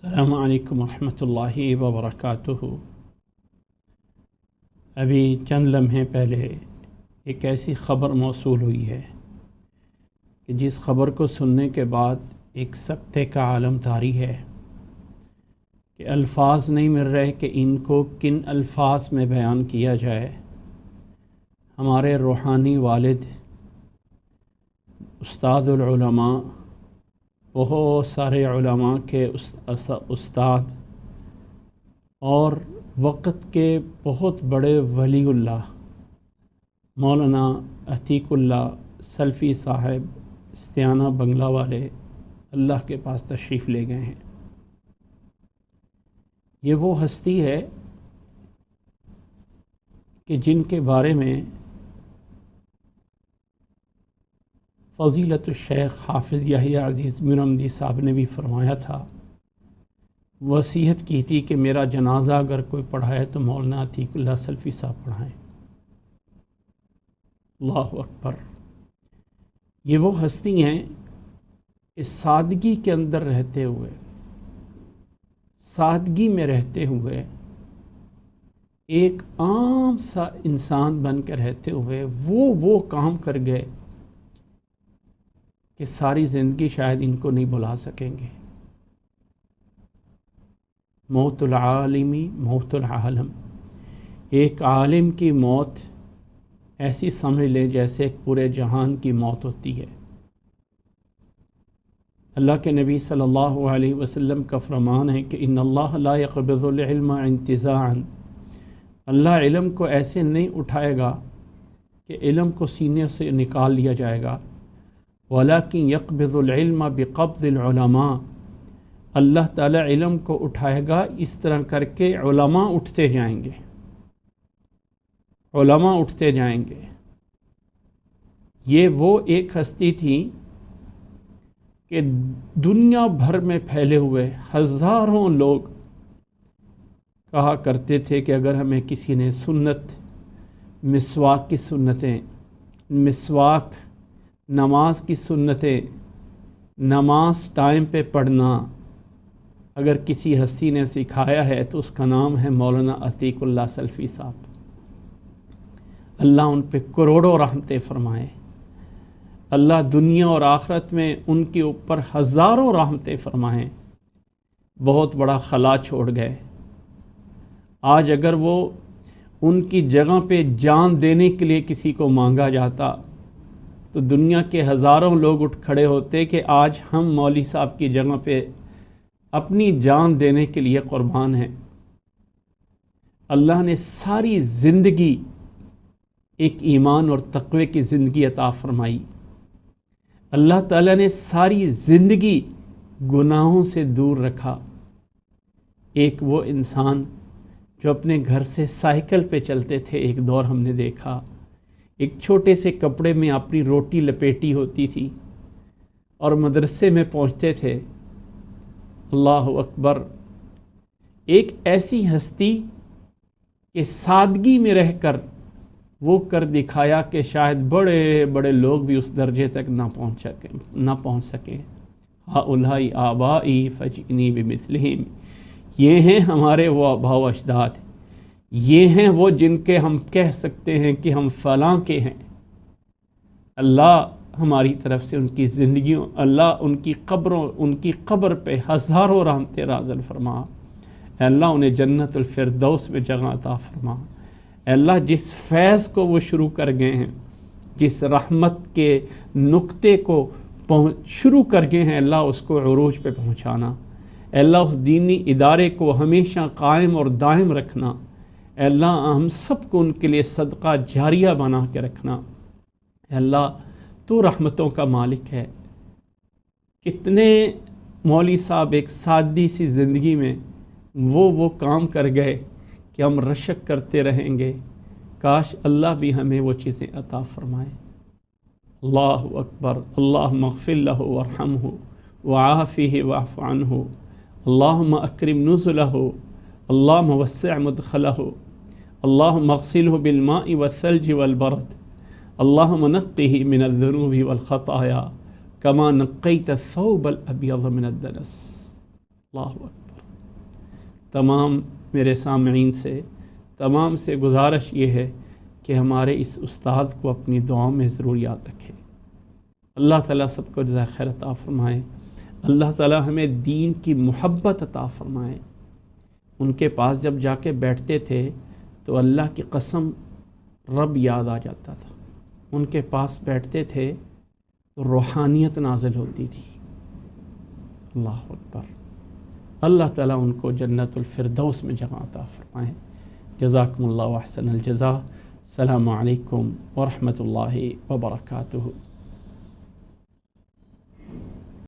السلام علیکم ورحمۃ اللہ وبرکاتہ۔ ابھی چند لمحے پہلے ایک ایسی خبر موصول ہوئی ہے کہ جس خبر کو سننے کے بعد ایک سکتے کا عالم طاری ہے کہ الفاظ نہیں مل رہے کہ ان کو کن الفاظ میں بیان کیا جائے۔ ہمارے روحانی والد، استاد العلماء، بہت سارے علماء کے استاد اور وقت کے بہت بڑے ولی اللہ مولانا عتیق اللہ سلفی صاحب استیانہ بنگلہ والے اللہ کے پاس تشریف لے گئے ہیں۔ یہ وہ ہستی ہے کہ جن کے بارے میں فضیلت الشیخ حافظ یحییٰ عزیز میرمدی صاحب نے بھی فرمایا تھا، وصیت کی تھی کہ میرا جنازہ اگر کوئی پڑھائے تو مولانا عتیق اللہ سلفی صاحب پڑھائیں۔ اللہ اکبر۔ یہ وہ ہستی ہیں اس سادگی کے اندر رہتے ہوئے، سادگی میں رہتے ہوئے، ایک عام سا انسان بن کے رہتے ہوئے وہ کام کر گئے کہ ساری زندگی شاید ان کو نہیں بھلا سکیں گے۔ موت العالمی موت العالم، ایک عالم کی موت ایسی سمجھ لیں جیسے ایک پورے جہان کی موت ہوتی ہے۔ اللہ کے نبی صلی اللہ علیہ وسلم کا فرمان ہے کہ ان اللہ لا يقبض العلم انتزاعا، اللہ علم کو ایسے نہیں اٹھائے گا کہ علم کو سینے سے نکال لیا جائے گا، وَلَكِنْ يَقْبِضُ الْعِلْمَ بِقَبْضِ الْعُلَمَاءِ، اللہ تعالیٰ علم کو اٹھائے گا اس طرح کر کے علماء اٹھتے جائیں گے، علماء اٹھتے جائیں گے۔ یہ وہ ایک ہستی تھی کہ دنیا بھر میں پھیلے ہوئے ہزاروں لوگ کہا کرتے تھے کہ اگر ہمیں کسی نے سنت، مسواک کی سنتیں، مسواک نماز کی سنتیں، نماز ٹائم پہ پڑھنا اگر کسی ہستی نے سکھایا ہے تو اس کا نام ہے مولانا عتیق اللہ سلفی صاحب۔ اللہ ان پہ کروڑوں رحمتیں فرمائے، اللہ دنیا اور آخرت میں ان کے اوپر ہزاروں رحمتیں فرمائیں۔ بہت بڑا خلا چھوڑ گئے۔ آج اگر وہ ان کی جگہ پہ جان دینے کے لیے کسی کو مانگا جاتا تو دنیا کے ہزاروں لوگ اٹھ کھڑے ہوتے کہ آج ہم مولوی صاحب کی جگہ پہ اپنی جان دینے کے لیے قربان ہیں۔ اللہ نے ساری زندگی ایک ایمان اور تقوی کی زندگی عطا فرمائی۔ اللہ تعالیٰ نے ساری زندگی گناہوں سے دور رکھا۔ ایک وہ انسان جو اپنے گھر سے سائیکل پہ چلتے تھے، ایک دور ہم نے دیکھا، ایک چھوٹے سے کپڑے میں اپنی روٹی لپیٹی ہوتی تھی اور مدرسے میں پہنچتے تھے۔ اللہ اکبر۔ ایک ایسی ہستی کہ سادگی میں رہ کر وہ کر دکھایا کہ شاید بڑے بڑے لوگ بھی اس درجے تک نہ پہنچ سکیں۔ ہؤلاء آبائی فجئنی بمثلہم، یہ ہیں ہمارے وہ آباء و اجداد، یہ ہیں وہ جن کے ہم کہہ سکتے ہیں کہ ہم فلاں کے ہیں۔ اللہ ہماری طرف سے ان کی زندگیوں، اللہ ان کی قبر پہ ہزاروں رحمتیں نازل فرما۔ اے اللہ انہیں جنت الفردوس میں جگہ عطا فرما۔ اے اللہ جس فیض کو وہ شروع کر گئے ہیں، جس رحمت کے نقطے کو شروع کر گئے ہیں، اللہ اس کو عروج پہ پہنچانا۔ اے اللہ اس دینی ادارے کو ہمیشہ قائم اور دائم رکھنا۔ اے اللہ ہم سب کو ان کے لیے صدقہ جاریہ بنا کے رکھنا۔ اے اللہ تو رحمتوں کا مالک ہے۔ کتنے مولوی صاحب ایک سادی سی زندگی میں وہ کام کر گئے کہ ہم رشک کرتے رہیں گے۔ کاش اللہ بھی ہمیں وہ چیزیں عطا فرمائے۔ اللہ اکبر۔ اللہم اغفر لہ وارحمہ وعافہ واعف عنہ، اللہم اکرم نزلہ، اللہم وسع مدخلہ، اللہم اغسلہ بالماء والثلج والبرد، اللہم نقہ من الذنوب والخطایا کما نقیت الثوب الابیض من الدنس۔ اللہ اکبر۔ تمام میرے سامعین سے، تمام سے گزارش یہ ہے کہ ہمارے اس استاد کو اپنی دعاؤں میں ضرور یاد رکھیں۔ اللہ تعالیٰ سب کو جزائے خیر عطا فرمائے، اللہ تعالیٰ ہمیں دین کی محبت عطا فرمائے۔ ان کے پاس جب جا کے بیٹھتے تھے تو اللہ کی قسم رب یاد آ جاتا تھا، ان کے پاس بیٹھتے تھے تو روحانیت نازل ہوتی تھی۔ اللہ اکبر۔ اللہ تعالیٰ ان کو جنت الفردوس میں جگہ عطا فرمائے۔ جزاکم اللہ احسن الجزاء۔ السلام علیکم ورحمۃ اللہ وبرکاتہ۔